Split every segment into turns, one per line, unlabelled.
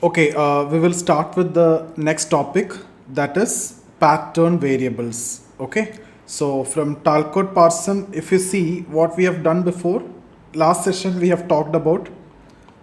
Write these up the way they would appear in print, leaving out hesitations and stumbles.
Okay, we will start with the next topic, that is pattern variables. Okay, so from Talcott Parsons, if you see what we have done before, last session we have talked about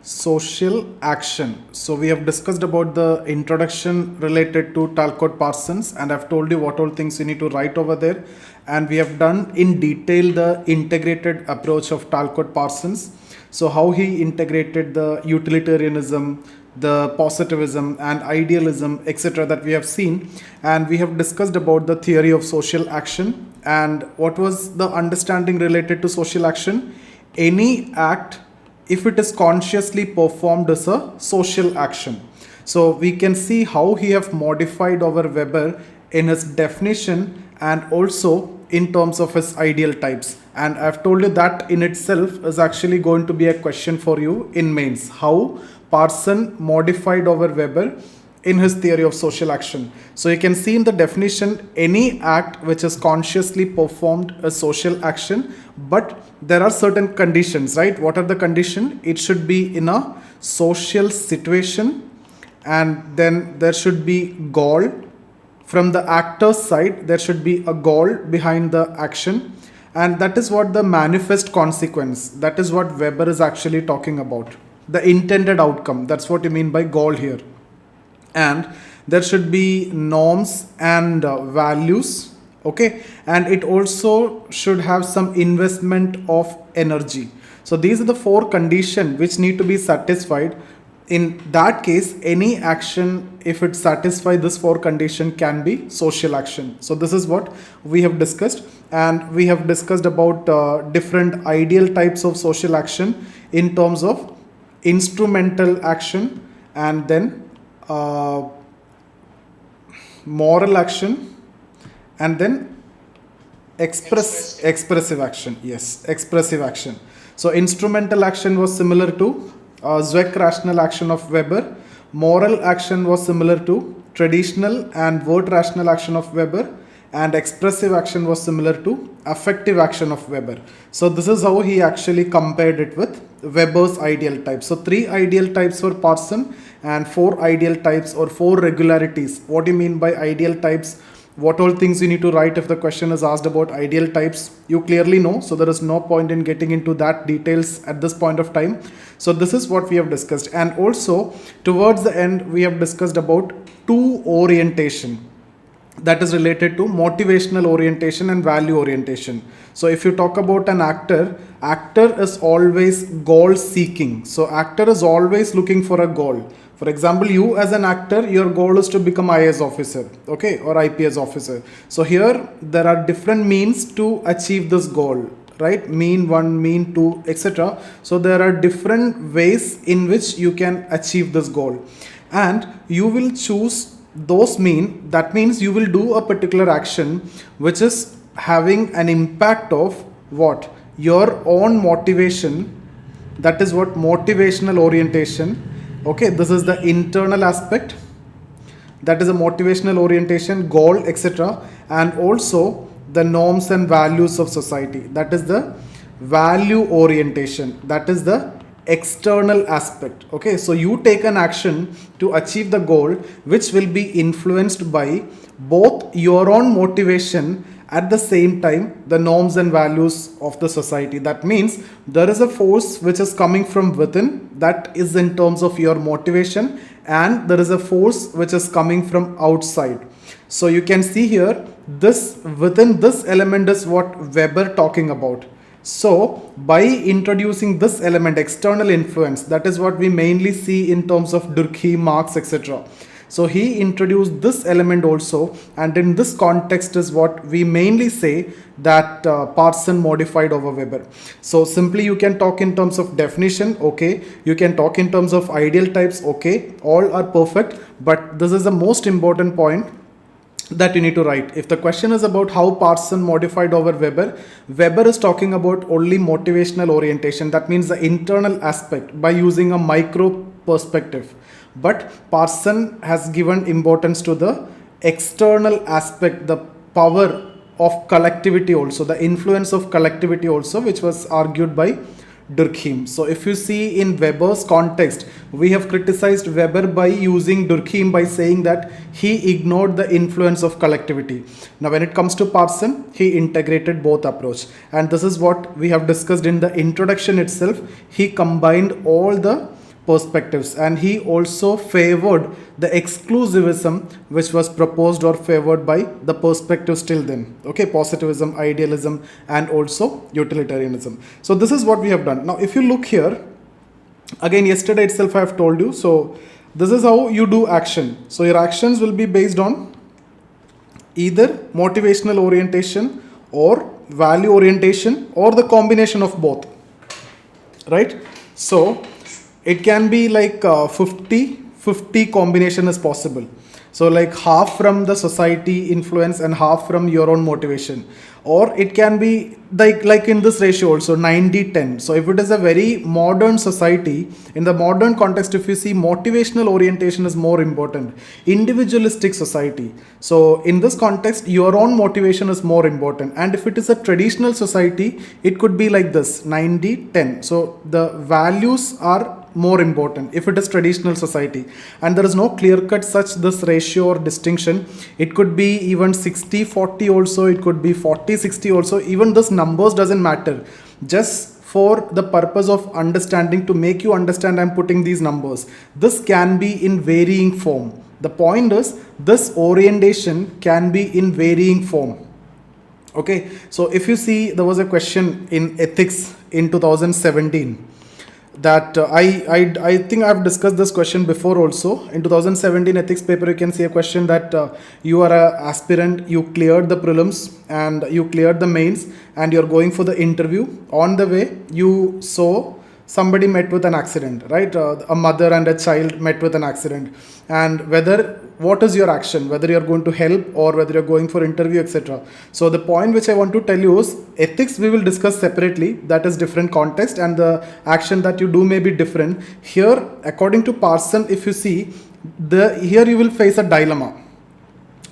social action. So we have discussed about the introduction related to Talcott Parsons, and I've told you what all things you need to write over there. And we have done in detail the integrated approach of Talcott Parsons. So how he integrated the utilitarianism, the positivism and idealism, etc., that we have seen. And we have discussed about the theory of social action. And what was the understanding related to social action? Any act, if it is consciously performed, as a social action. So we can see how he have modified our Weber in his definition and also in terms of his ideal types. And I've told you that in itself is actually going to be a question for you in mains. How Parsons modified our Weber in his theory of social action. So you can see in the definition, any act which is consciously performed a social action, but there are certain conditions, right? What are the conditions? It should be in a social situation, and then there should be goal. From the actor's side, there should be a goal behind the action, and that is what the manifest consequence, that is what Weber is actually talking about. The intended outcome, that's what you mean by goal here. And there should be norms and values, okay, and it also should have some investment of energy. So these are the four conditions which need to be satisfied. In that case, any action, if it satisfies this four condition, can be social action. So this is what we have discussed, and we have discussed about different ideal types of social action in terms of instrumental action, and then moral action, and then expressive action. Yes, expressive action. So instrumental action was similar to Zweck rational action of Weber. Moral action was similar to traditional and word rational action of Weber, and expressive action was similar to affective action of Weber. So this is how he actually compared it with Weber's ideal types. So 3 ideal types for Parsons and 4 ideal types or 4 regularities. What do you mean by ideal types? What all things you need to write if the question is asked about ideal types, you clearly know. So there is no point in getting into that details at this point of time. So this is what we have discussed. And also towards the end, we have discussed about 2 orientation, that is related to motivational orientation and value orientation. So if you talk about an actor is always goal seeking. So actor is always looking for a goal. For example, you as an actor, your goal is to become IAS officer, okay, or IPS officer. So here there are different means to achieve this goal, right? Mean 1, mean 2, etc. So there are different ways in which you can achieve this goal, and you will choose those mean. That means you will do a particular action which is having an impact of what? Your own motivation. That is what motivational orientation. Okay, this is the internal aspect, that is a motivational orientation, goal, etc. And also the norms and values of society, that is the value orientation, that is the external aspect. Okay, so you take an action to achieve the goal which will be influenced by both your own motivation, at the same time the norms and values of the society. That means there is a force which is coming from within, that is in terms of your motivation, and there is a force which is coming from outside. So you can see here, this within this element is what Weber talking about. So by introducing this element, external influence, that is what we mainly see in terms of Durkheim, Marx, etc. So he introduced this element also, and in this context is what we mainly say that Parsons modified over Weber. So simply you can talk in terms of definition, okay, you can talk in terms of ideal types, okay, all are perfect, but this is the most important point that you need to write. If the question is about how Parsons modified over Weber, Weber is talking about only motivational orientation, that means the internal aspect by using a micro perspective. But Parsons has given importance to the external aspect, the power of collectivity also, the influence of collectivity also, which was argued by Durkheim. So if you see in Weber's context, we have criticized Weber by using Durkheim by saying that he ignored the influence of collectivity. Now when it comes to Parson, he integrated both approach, and this is what we have discussed in the introduction itself. He combined all the perspectives, and he also favored the exclusivism which was proposed or favored by the perspectives till then. Okay, positivism, idealism, and also utilitarianism. So this is what we have done. Now if you look here, again yesterday itself I have told you, so this is how you do action. So your actions will be based on either motivational orientation or value orientation or the combination of both, right? So it can be like 50-50 combination is possible. So like half from the society influence and half from your own motivation. Or it can be like in this ratio also 90-10. So if it is a very modern society, in the modern context, if you see, motivational orientation is more important. Individualistic society. So in this context, your own motivation is more important. And if it is a traditional society, it could be like this 90-10. So the values are more important if it is traditional society, and there is no clear-cut such this ratio or distinction. It could be even 60-40 also, it could be 40-60 also. Even this numbers doesn't matter. Just for the purpose of understanding, to make you understand, I'm putting these numbers. This can be in varying form. The point is, this orientation can be in varying form. Okay, so if you see, there was a question in ethics in 2017 that I think I've discussed this question before also. In 2017 ethics paper, you can see a question that you are an aspirant, you cleared the prelims and you cleared the mains, and you're going for the interview. On the way, you saw somebody met with an accident, right? A mother and a child met with an accident, and what is your action, whether you're going to help or whether you're going for interview, etc. So the point which I want to tell you is, ethics we will discuss separately, that is different context, and the action that you do may be different. Here, according to Parsons, if you see, here you will face a dilemma.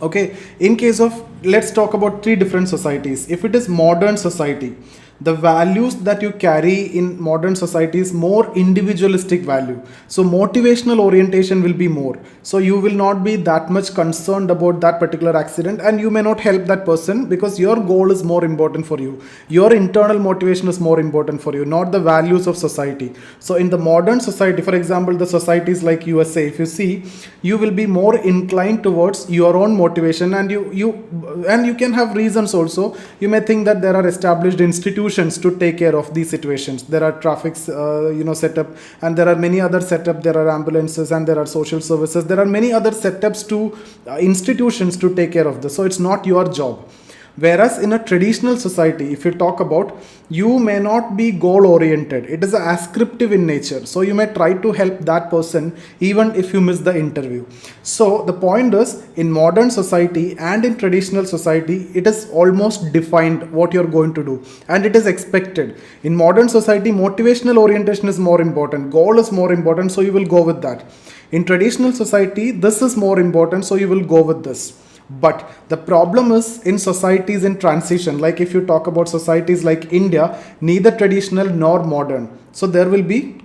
Okay, in case of, let's talk about three different societies. If it is modern society, the values that you carry in modern society is more individualistic value. So motivational orientation will be more. So you will not be that much concerned about that particular accident, and you may not help that person because your goal is more important for you. Your internal motivation is more important for you, not the values of society. So in the modern society, for example, the societies like USA, if you see, you will be more inclined towards your own motivation, and you can have reasons also. You may think that there are established institutions to take care of these situations. There are traffic set up, and there are many other setup. There are ambulances and there are social services. There are many other setups to institutions to take care of this. So it's not your job. Whereas in a traditional society, if you talk about, you may not be goal oriented. It is ascriptive in nature. So you may try to help that person even if you miss the interview. So the point is, in modern society and in traditional society, it is almost defined what you're going to do, and it is expected. In modern society, motivational orientation is more important. Goal is more important. So you will go with that. In traditional society, this is more important. So you will go with this. But the problem is in societies in transition, like if you talk about societies like India, neither traditional nor modern. So there will be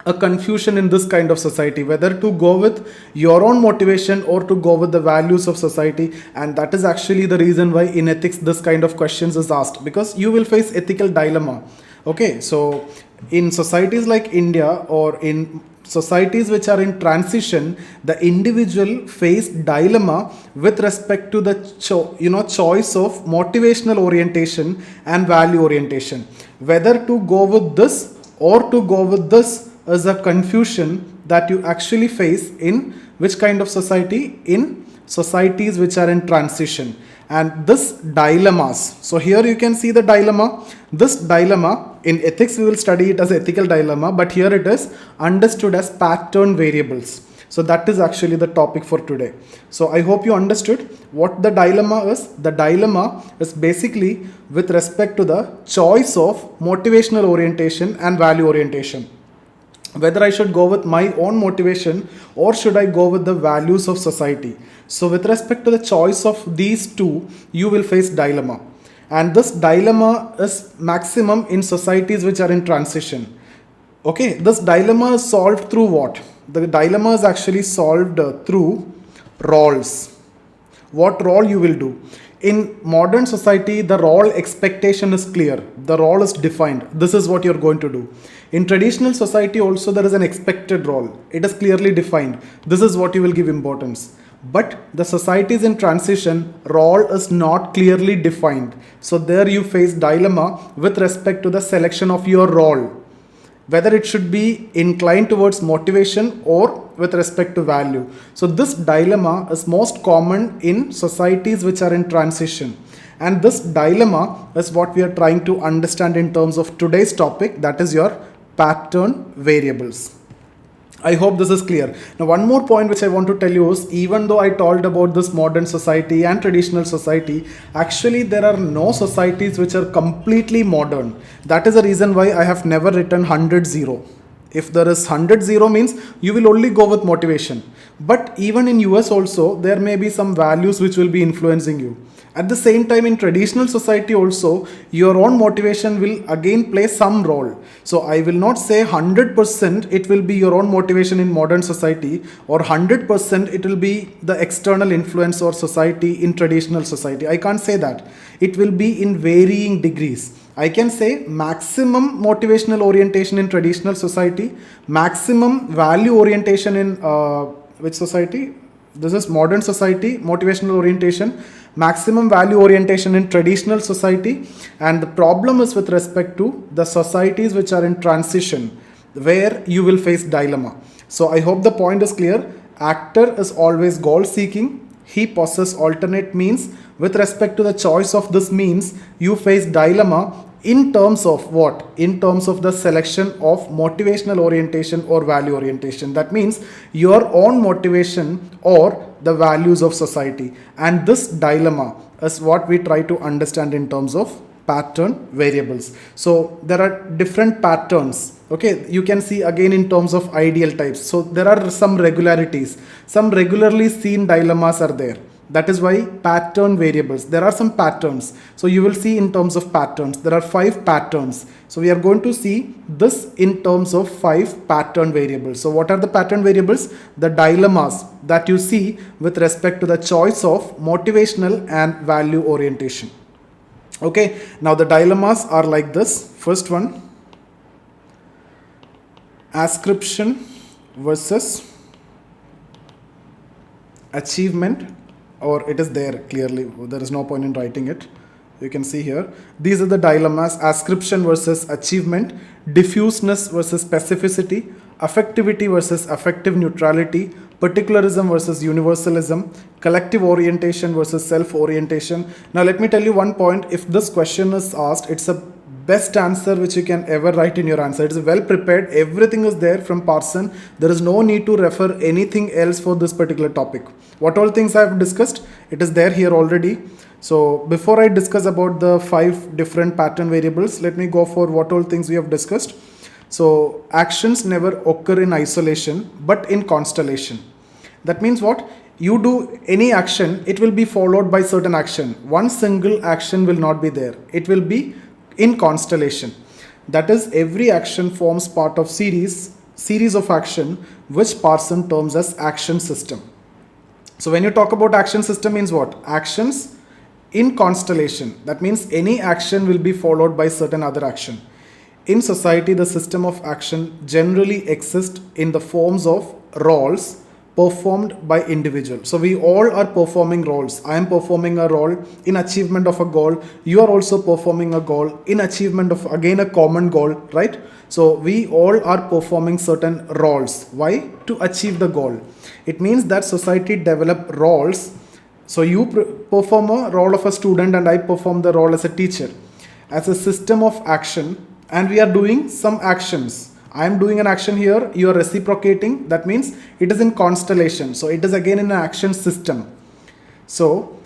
a confusion in this kind of society, whether to go with your own motivation or to go with the values of society. And that is actually the reason why in ethics this kind of questions is asked, because you will face ethical dilemma. Okay, so in societies like India or in societies which are in transition, the individual face dilemma with respect to the choice of motivational orientation and value orientation. Whether to go with this or to go with this is a confusion that you actually face in which kind of society? In societies which are in transition. And this dilemmas, so here you can see the dilemma. This dilemma, in ethics we will study it as ethical dilemma, but here it is understood as pattern variables. So that is actually the topic for today. So I hope you understood what the dilemma is. The dilemma is basically with respect to the choice of motivational orientation and value orientation. Whether I should go with my own motivation or should I go with the values of society. So with respect to the choice of these two, you will face dilemma. and this dilemma is maximum in societies which are in transition. Okay, this dilemma is solved through what? The dilemma is actually solved through roles. What role you will do. In modern society, the role expectation is clear. The role is defined. This is what you're going to do. In traditional society also, there is an expected role. It is clearly defined. This is what you will give importance. But the societies in transition, role is not clearly defined. So there you face dilemma with respect to the selection of your role, whether it should be inclined towards motivation or with respect to value. So this dilemma is most common in societies which are in transition. And this dilemma is what we are trying to understand in terms of today's topic, that is your pattern variables. I hope this is clear. Now, one more point which I want to tell you is, even though I told about this modern society and traditional society, actually there are no societies which are completely modern. That is the reason why I have never written 100-0. If there is 100-0 means you will only go with motivation. But even in US also, there may be some values which will be influencing you. At the same time, in traditional society also, your own motivation will again play some role. So I will not say 100% it will be your own motivation in modern society, or 100% it will be the external influence or society in traditional society. I can't say that. It will be in varying degrees. I can say maximum motivational orientation in traditional society, maximum value orientation in which society? This is modern society, motivational orientation, maximum value orientation in traditional society. And the problem is with respect to the societies which are in transition, where you will face dilemma. So I hope the point is clear. Actor is always goal seeking. He possesses alternate means. With respect to the choice of this means, you face dilemma in terms of what? In terms of the selection of motivational orientation or value orientation. That means your own motivation or the values of society. And this dilemma is what we try to understand in terms of pattern variables. So there are different patterns. Okay, you can see again in terms of ideal types. So there are some regularities. Some regularly seen dilemmas are there. That is why pattern variables. There are some patterns. So you will see in terms of patterns. There are 5 patterns. So we are going to see this in terms of 5 pattern variables. So what are the pattern variables? The dilemmas that you see with respect to the choice of motivational and value orientation. Okay, now the dilemmas are like this. First one, ascription versus achievement, or it is there clearly, there is no point in writing it. You can see here, these are the dilemmas: ascription versus achievement, diffuseness versus specificity, affectivity versus affective neutrality, particularism versus universalism, collective orientation versus self-orientation. Now let me tell you one point. If this question is asked, it's a best answer which you can ever write in your answer. It's well prepared. Everything is there from Parsons. There is no need to refer anything else for this particular topic. What all things I have discussed, it is there here already. So before I discuss about the 5 different pattern variables, let me go for what all things we have discussed. So actions never occur in isolation, but in constellation. That means what? You do any action, it will be followed by certain action. One single action will not be there. It will be in constellation. That is, every action forms part of series of action, which Parsons terms as action system. So when you talk about action system, means what? Actions in constellation. That means any action will be followed by certain other action. In society, the system of action generally exists in the forms of roles performed by individuals. So we all are performing roles. I am performing a role in achievement of a goal. You are also performing a goal in achievement of again a common goal, right? So we all are performing certain roles. Why? To achieve the goal. It means that society develop roles. So you perform a role of a student and I perform the role as a teacher, as a system of action, and we are doing some actions. I am doing an action here, you are reciprocating. That means it is in constellation. So it is again in an action system. So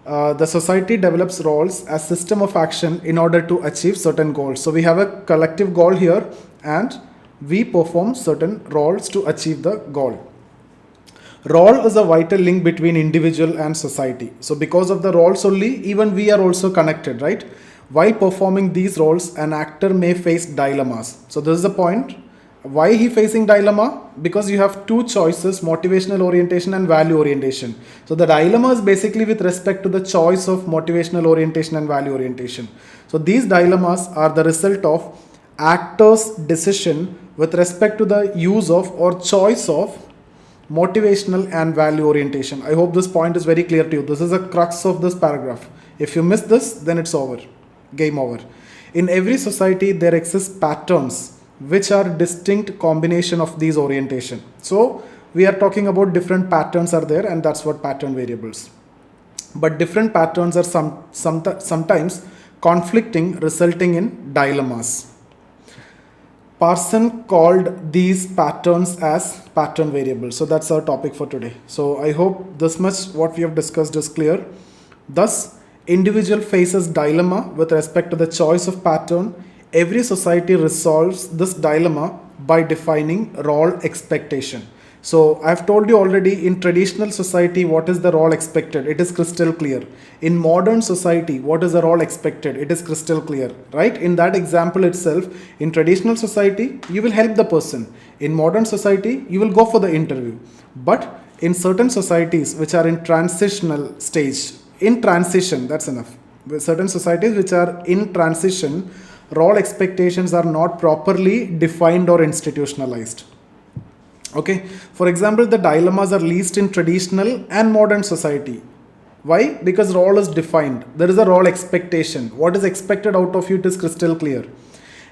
the society develops roles as system of action in order to achieve certain goals. So we have a collective goal here and we perform certain roles to achieve the goal. Role is a vital link between individual and society. So because of the roles only, even we are also connected, right? While performing these roles, an actor may face dilemmas. So this is the point. Why he facing dilemma? Because you have two choices, motivational orientation and value orientation. So the dilemma is basically with respect to the choice of motivational orientation and value orientation. So these dilemmas are the result of actor's decision with respect to the use of or choice of motivational and value orientation. I hope this point is very clear to you. This is a crux of this paragraph. If you miss this, then it's over. Game over. In every society, there exist patterns which are distinct combination of these orientation. So we are talking about different patterns are there, and that's what pattern variables. But different patterns are sometimes conflicting, resulting in dilemmas. Parsons called these patterns as pattern variables. So that's our topic for today. So I hope this much what we have discussed is clear. Thus, individual faces dilemma with respect to the choice of pattern. Every society resolves this dilemma by defining role expectation. So I've told you already, in traditional society, what is the role expected? It is crystal clear. In modern society, what is the role expected? It is crystal clear, right? In that example itself, in traditional society, you will help the person. In modern society, you will go for the interview. But in certain societies which are in transitional stage, in transition, that's enough. With certain societies which are in transition, role expectations are not properly defined or institutionalized. Okay, for example, the dilemmas are least in traditional and modern society. Why? Because role is defined. There is a role expectation. What is expected out of you, it is crystal clear.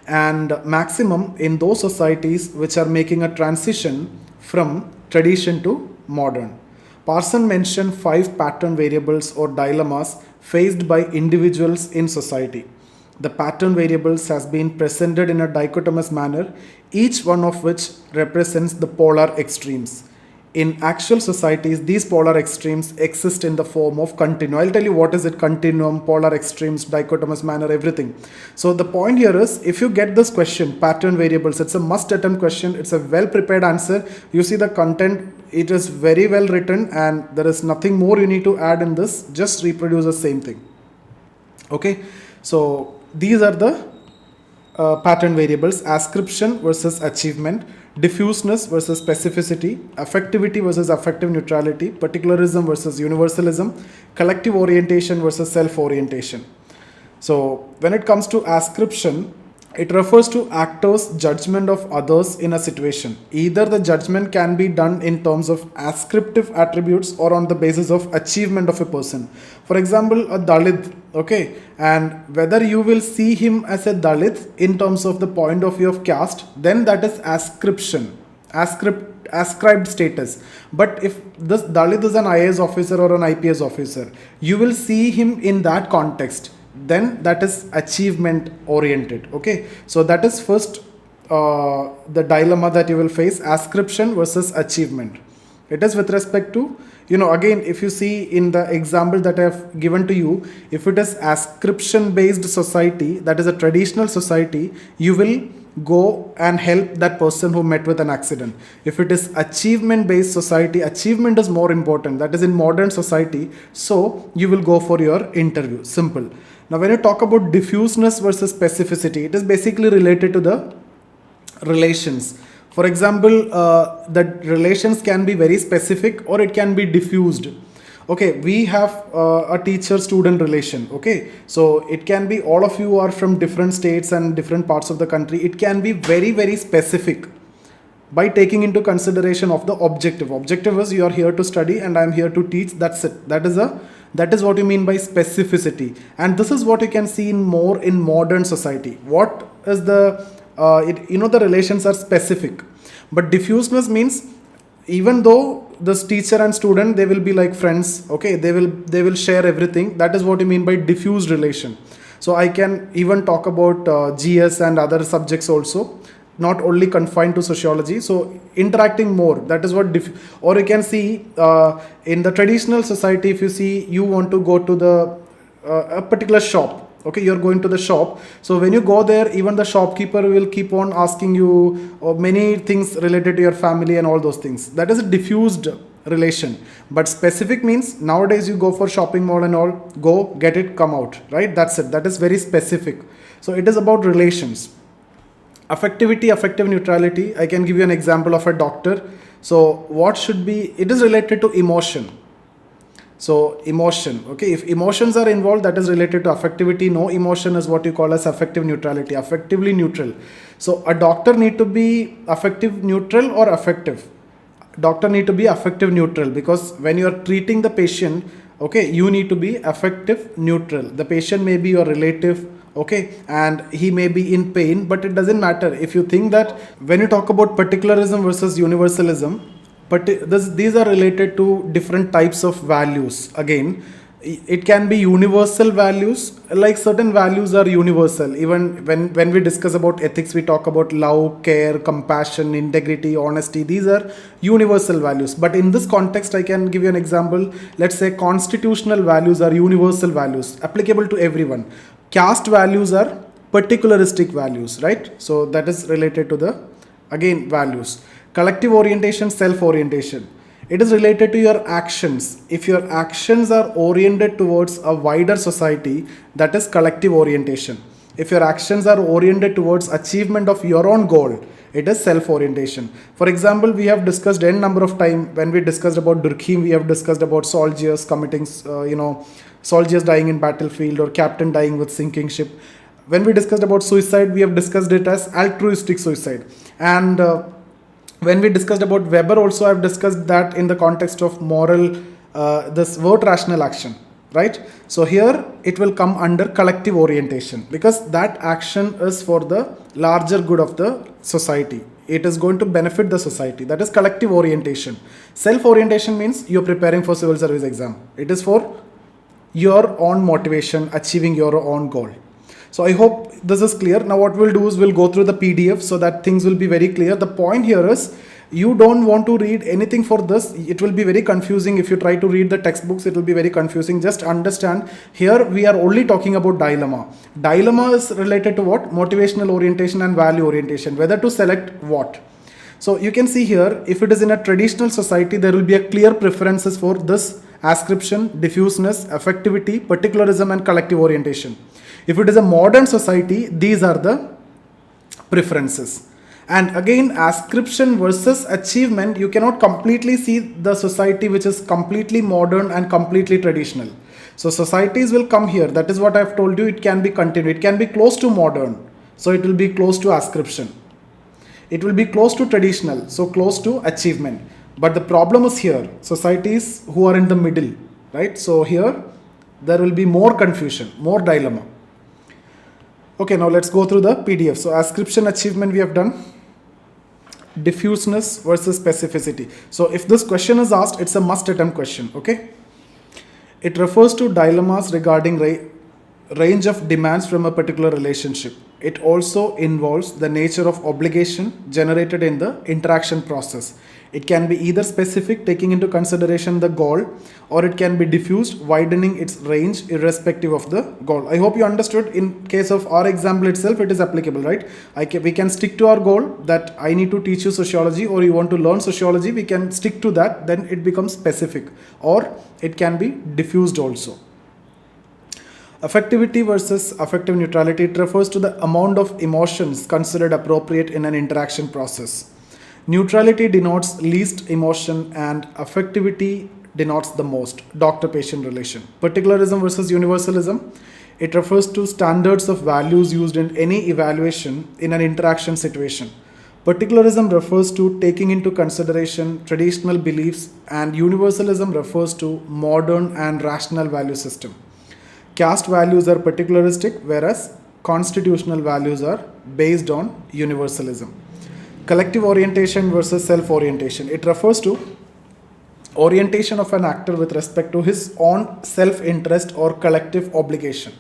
And maximum in those societies which are making a transition from tradition to modern. Parsons mentioned 5 pattern variables or dilemmas faced by individuals in society. The pattern variables has been presented in a dichotomous manner, each one of which represents the polar extremes. In actual societies, these polar extremes exist in the form of continuum. I'll tell you what is it: continuum, polar extremes, dichotomous manner, everything. So the point here is, if you get this question, pattern variables, it's a must attempt question. It's a well prepared answer. You see the content, it is very well written, and there is nothing more you need to add in this. Just reproduce the same thing. Okay, so these are the pattern variables: ascription versus achievement, diffuseness versus specificity, affectivity versus affective neutrality, particularism versus universalism, collective orientation versus self-orientation. So when it comes to ascription, it refers to actors' judgment of others in a situation. Either the judgment can be done in terms of ascriptive attributes or on the basis of achievement of a person. For example, a Dalit, okay, and whether you will see him as a Dalit in terms of the point of view of caste, then that is ascription, ascribed status. But if this Dalit is an IAS officer or an IPS officer, you will see him in that context, then that is achievement oriented. Okay, so that is first the dilemma that you will face: ascription versus achievement. It is with respect to, again, if you see in the example that I have given to you, if it is ascription based society, that is a traditional society, you will go and help that person who met with an accident. If it is achievement based society, achievement is more important, that is in modern society, so you will go for your interview. Simple. Now when you talk about diffuseness versus specificity, it is basically related to the relations. For example, the relations can be very specific or it can be diffused. Okay, we have a teacher-student relation. Okay, so it can be all of you are from different states and different parts of the country. It can be very, very specific by taking into consideration of the objective. Objective is you are here to study and I am here to teach. That's it. That is what you mean by specificity. And this is what you can see in modern society. What is the the relations are specific, but diffuseness means even though this teacher and student, they will be like friends. Okay, they will share everything. That is what you mean by diffused relation. So I can even talk about GS and other subjects also, not only confined to sociology. So interacting more, that is what or you can see in the traditional society, if you see you want to go to the a particular shop. Okay, you're going to the shop. So when you go there, even the shopkeeper will keep on asking you many things related to your family and all those things. That is a diffused relation. But specific means nowadays you go for shopping mall and all, go get it, come out, right? That's it. That is very specific. So it is about relations. Affectivity, affective neutrality. I can give you an example of a doctor. So what should be, it is related to emotion. So emotion, okay, if emotions are involved, that is related to affectivity. No emotion is what you call as affective neutrality, affectively neutral. So a doctor need to be affective neutral or affective. Doctor need to be affective neutral, because when you are treating the patient, okay, you need to be affective neutral. The patient may be your relative, okay, and he may be in pain, but it doesn't matter. If you think that when you talk about particularism versus universalism, but these are related to different types of values. Again, it can be universal values, like certain values are universal. Even when we discuss about ethics, we talk about love, care, compassion, integrity, honesty. These are universal values. But in this context, I can give you an example. Let's say constitutional values are universal values, applicable to everyone. Caste values are particularistic values, right? So that is related to the, again, values. Collective orientation, self-orientation. It is related to your actions. If your actions are oriented towards a wider society, that is collective orientation. If your actions are oriented towards achievement of your own goal, it is self-orientation. For example, we have discussed n number of time when we discussed about Durkheim, we have discussed about soldiers committing, soldiers dying in battlefield or captain dying with sinking ship. When we discussed about suicide, we have discussed it as altruistic suicide. And when we discussed about Weber also, I've discussed that in the context of moral, this word rational action, right? So here it will come under collective orientation, because that action is for the larger good of the society. It is going to benefit the society. That is collective orientation. Self-orientation means you're preparing for civil service exam. It is for your own motivation, achieving your own goal. So I hope this is clear. Now what we'll do is we'll go through the PDF so that things will be very clear. The point here is you don't want to read anything for this. It will be very confusing if you try to read the textbooks. It will be very confusing. Just understand, here we are only talking about dilemma. Dilemma is related to what? Motivational orientation and value orientation. Whether to select what. So you can see here, if it is in a traditional society, there will be a clear preferences for this: ascription, diffuseness, affectivity, particularism, and collective orientation. If it is a modern society, these are the preferences. And again, ascription versus achievement, you cannot completely see the society which is completely modern and completely traditional. So societies will come here. That is what I have told you. It can be continued. It can be close to modern. So it will be close to ascription. It will be close to traditional. So close to achievement. But the problem is here, societies who are in the middle, right? So here there will be more confusion, more dilemma. Okay, now let's go through the PDF. So ascription, achievement we have done. Diffuseness versus specificity. So if this question is asked, it's a must attempt question, okay? It refers to dilemmas regarding range of demands from a particular relationship. It also involves the nature of obligation generated in the interaction process. It can be either specific, taking into consideration the goal, or it can be diffused, widening its range irrespective of the goal. I hope you understood. In case of our example itself, it is applicable, right? We can stick to our goal that I need to teach you sociology, or you want to learn sociology, we can stick to that, then it becomes specific, or it can be diffused also. Affectivity versus affective neutrality. It refers to the amount of emotions considered appropriate in an interaction process. Neutrality denotes least emotion and affectivity denotes the most. Doctor-patient relation. Particularism versus universalism. It refers to standards of values used in any evaluation in an interaction situation. Particularism refers to taking into consideration traditional beliefs, and universalism refers to modern and rational value system. Caste values are particularistic, whereas constitutional values are based on universalism. Collective orientation versus self-orientation. It refers to orientation of an actor with respect to his own self-interest or collective obligation.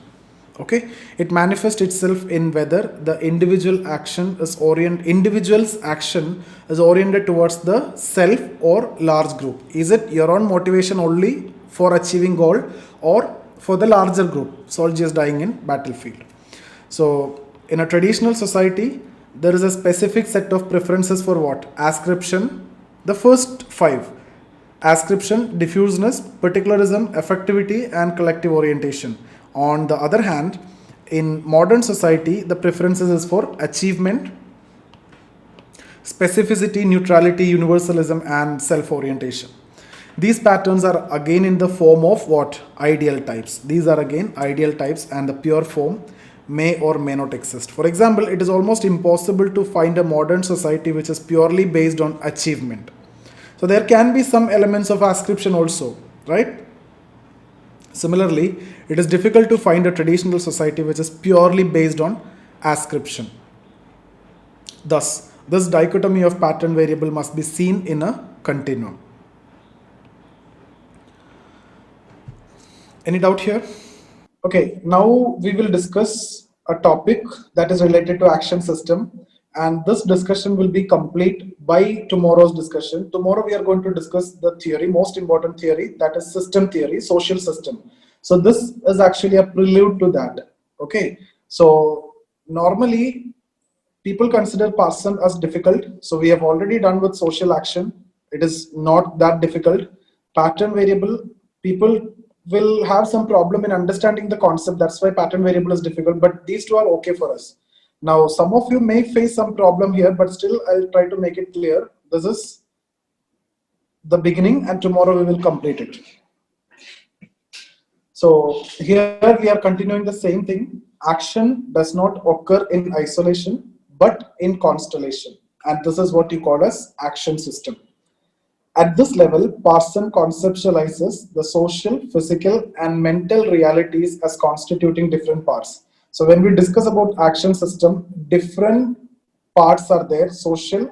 Okay, it manifests itself in whether the individual's action is oriented towards the self or large group. Is it your own motivation only for achieving goal, or for the larger group, soldiers dying in battlefield? So in a traditional society, there is a specific set of preferences for what? Ascription. The first 5. Ascription, diffuseness, particularism, effectivity, and collective orientation. On the other hand, in modern society, the preferences is for achievement, specificity, neutrality, universalism, and self-orientation. These patterns are again in the form of what? Ideal types. These are again ideal types, and the pure form may or may not exist. For example, it is almost impossible to find a modern society which is purely based on achievement. So there can be some elements of ascription also, right? Similarly, it is difficult to find a traditional society which is purely based on ascription. Thus, this dichotomy of pattern variable must be seen in a continuum. Any doubt here? Okay, now we will discuss a topic that is related to action system, and this discussion will be complete by tomorrow's discussion. Tomorrow we are going to discuss the theory, most important theory, that is system theory, social system. So this is actually a prelude to that. Okay, so normally people consider Parsons as difficult. So we have already done with social action. It is not that difficult. Pattern variable, people will have some problem in understanding the concept. That's why pattern variable is difficult, but these two are okay for us. Now, some of you may face some problem here, but still I'll try to make it clear. This is the beginning, and tomorrow we will complete it. So here we are continuing the same thing. Action does not occur in isolation, but in constellation. And this is what you call as action system. At this level, Parsons conceptualizes the social, physical, and mental realities as constituting different parts. So when we discuss about action system, different parts are there: social,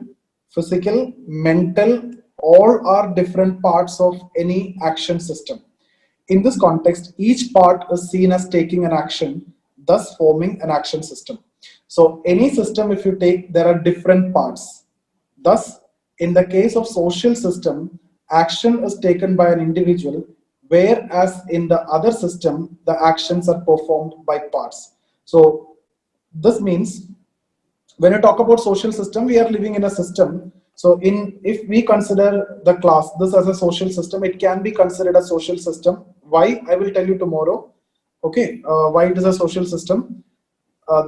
physical, mental, all are different parts of any action system. In this context, each part is seen as taking an action, thus forming an action system. So any system, if you take, there are different parts. Thus, in the case of social system, action is taken by an individual, whereas in the other system, the actions are performed by parts. So this means when you talk about social system, we are living in a system. So if we consider the class, this as a social system, it can be considered a social system. Why? I will tell you tomorrow. Okay, why it is a social system.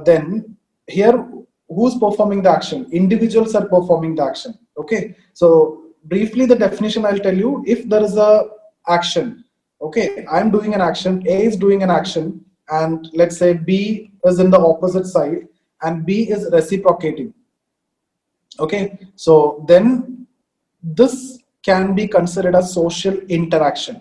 Then here, who's performing the action? Individuals are performing the action. Okay, so briefly the definition I'll tell you. If there is a action, okay, I'm doing an action, A is doing an action, and let's say B is in the opposite side, and B is reciprocating. Okay, so then this can be considered a social interaction.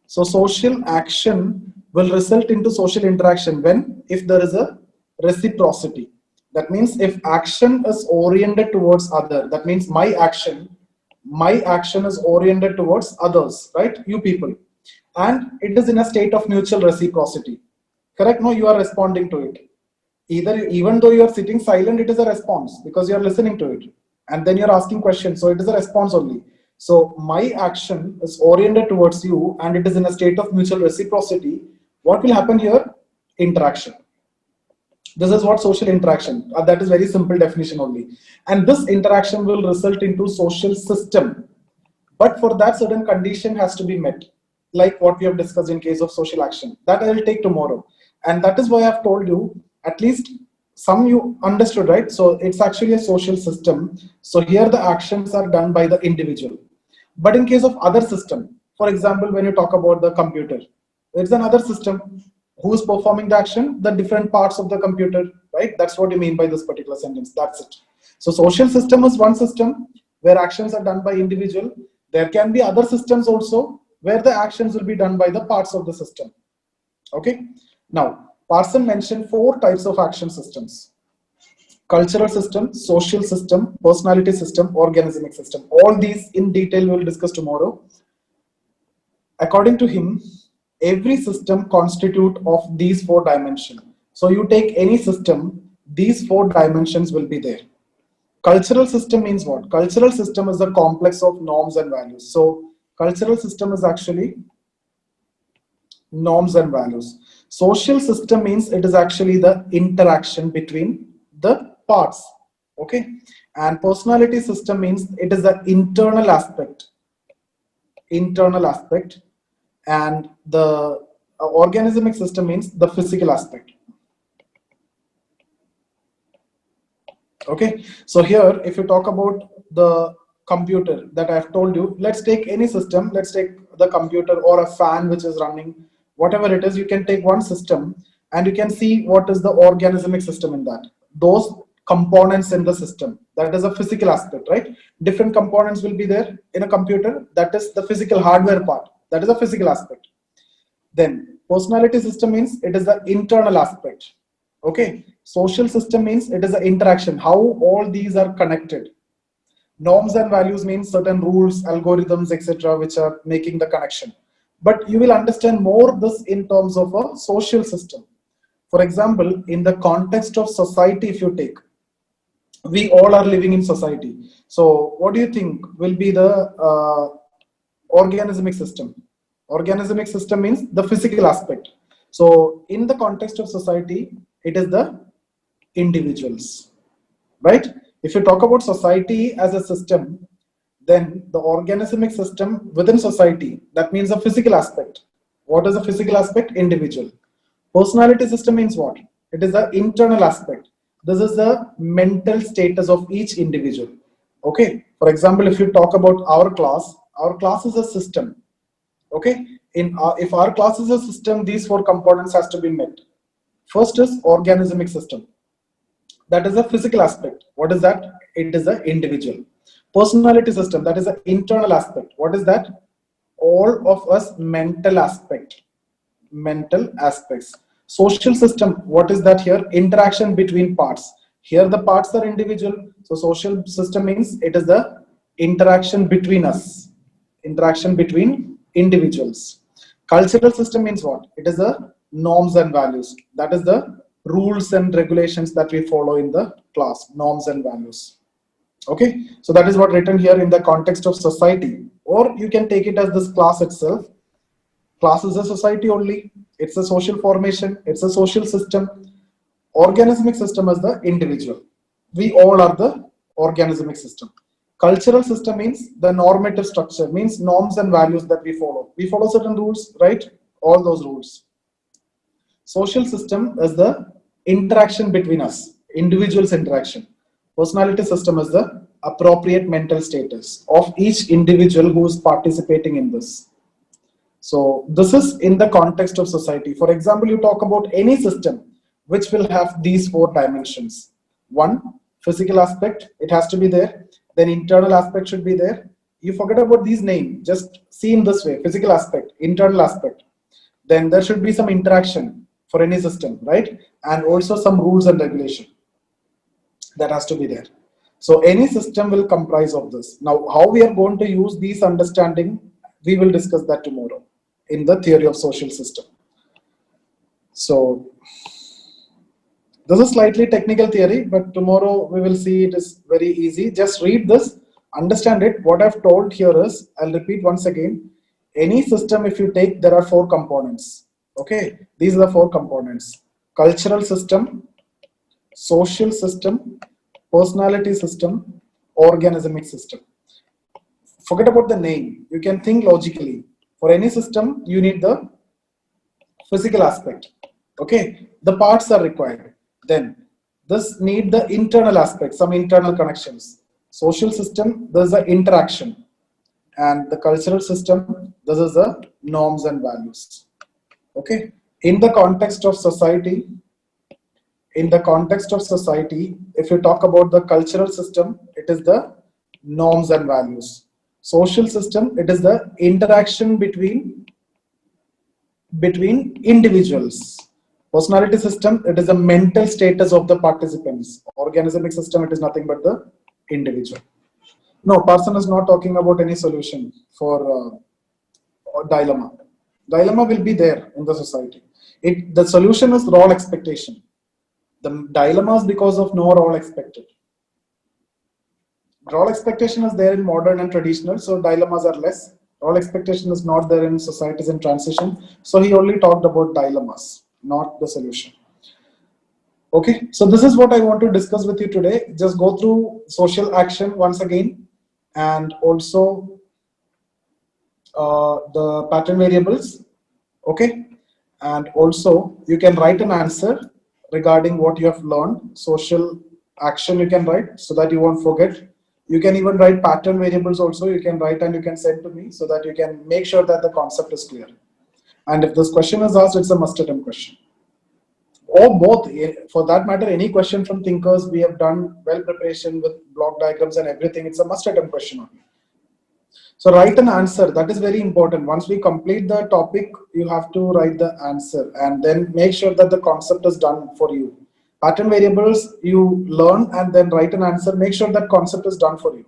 So social action will result into social interaction when, if there is a reciprocity. That means if action is oriented towards other, that means my action is oriented towards others, right? You people. And it is in a state of mutual reciprocity. Correct? No, you are responding to it. Even though you are sitting silent, it is a response because you are listening to it. And then you're asking questions. So it is a response only. So my action is oriented towards you and it is in a state of mutual reciprocity. What will happen here? Interaction. This is what social interaction. That is very simple definition only. And this interaction will result into social system. But for that, certain condition has to be met, like what we have discussed in case of social action. That I will take tomorrow. And that is why I have told you, at least some you understood, right? So it's actually a social system. So here the actions are done by the individual. But in case of other system, for example, when you talk about the computer, it's another system. Who's performing the action? The different parts of the computer, right? That's what you mean by this particular sentence. That's it. So social system is one system where actions are done by individual. There can be other systems also where the actions will be done by the parts of the system. Okay. Now, Parsons mentioned 4 types of action systems: cultural system, social system, personality system, organismic system. All these in detail we will discuss tomorrow. According to him, every system constitutes of these 4 dimensions. So you take any system, these 4 dimensions will be there. Cultural system means what? Cultural system is a complex of norms and values. So cultural system is actually norms and values. Social system means it is actually the interaction between the parts. Okay. And personality system means it is the internal aspect. internal aspect, and the organismic system means the physical aspect. Okay, so here if you talk about the computer that I have told you, let's take any system, let's take the computer or a fan which is running, whatever it is, you can take one system and you can see what is the organismic system in that. Those components in the system, that is a physical aspect, right? Different components will be there in a computer, that is the physical hardware part, that is a physical aspect. Then personality system means it is the internal aspect. Okay, social system means it is the interaction, how all these are connected. Norms and values means certain rules, algorithms, etc., which are making the connection. But you will understand more this in terms of a social system. For example, in the context of society, if you take, we all are living in society. So what do you think will be the organismic system? Organismic system means the physical aspect. So in the context of society, it is the individuals, right? If you talk about society as a system, then the organismic system within society, that means the physical aspect. What is the physical aspect? Individual. Personality system means what? It is the internal aspect. This is the mental status of each individual. Okay, for example, if you talk about our class is a system. Okay, if our class is a system, these four components has to be met. First is organismic system. That is a physical aspect. What is that? It is an individual. Personality system, that is an internal aspect. What is that? All of us mental aspect. Mental aspects. Social system, what is that here? Interaction between parts. Here the parts are individual. So social system means it is the interaction between us. Interaction between individuals. Cultural system means what? It is the norms and values. That is the rules and regulations that we follow in the class, norms and values. Okay, so that is what written here in the context of society, or you can take it as this class itself. Class is a society only, it's a social formation, it's a social system. Organismic system is the individual. We all are the organismic system. Cultural system means the normative structure, means norms and values that we follow. We follow certain rules, right? All those rules. Social system is the interaction between us, individuals' interaction. Personality system is the appropriate mental status of each individual who is participating in this. So this is in the context of society. For example, you talk about any system which will have these four dimensions. One, physical aspect, it has to be there. Then internal aspect should be there. You forget about these names, just see in this way, physical aspect, internal aspect. Then there should be some interaction for any system, right? And also some rules and regulation that has to be there. So any system will comprise of this. Now, how we are going to use these understanding, we will discuss that tomorrow in the theory of social system. So this is slightly technical theory, but tomorrow we will see it is very easy. Just read this, understand it. What I've told here is, I'll repeat once again, any system if you take, there are four components. Okay, these are the four components: cultural system, social system, personality system, organismic system. Forget about the name. You can think logically. For any system, you need the physical aspect. Okay, the parts are required. Then this need the internal aspect, some internal connections. Social system, there's the interaction. And the cultural system, this is the norms and values. Okay, in the context of society, if you talk about the cultural system, it is the norms and values. Social system, it is the interaction between individuals. Personality system, it is the mental status of the participants. Organismic system, it is nothing but the individual. No, Parson is not talking about any solution for dilemma. Dilemma will be there in the society. The solution is role expectation. The dilemma is because of no role expected. Role expectation is there in modern and traditional, so dilemmas are less. Role expectation is not there in societies in transition, so he only talked about dilemmas, not the solution. Okay, so this is what I want to discuss with you today. Just go through social action once again, and also the pattern variables, okay? And also you can write an answer regarding what you have learned, social action you can write so that you won't forget. You can even write pattern variables also, you can write and you can send to me so that you can make sure that the concept is clear. And if this question is asked, it's a must attempt question. Or both, for that matter, any question from thinkers, we have done well preparation with block diagrams and everything, it's a must attempt question only. So write an answer, that is very important. Once we complete the topic, you have to write the answer and then make sure that the concept is done for you. Pattern variables, you learn and then write an answer, make sure that concept is done for you.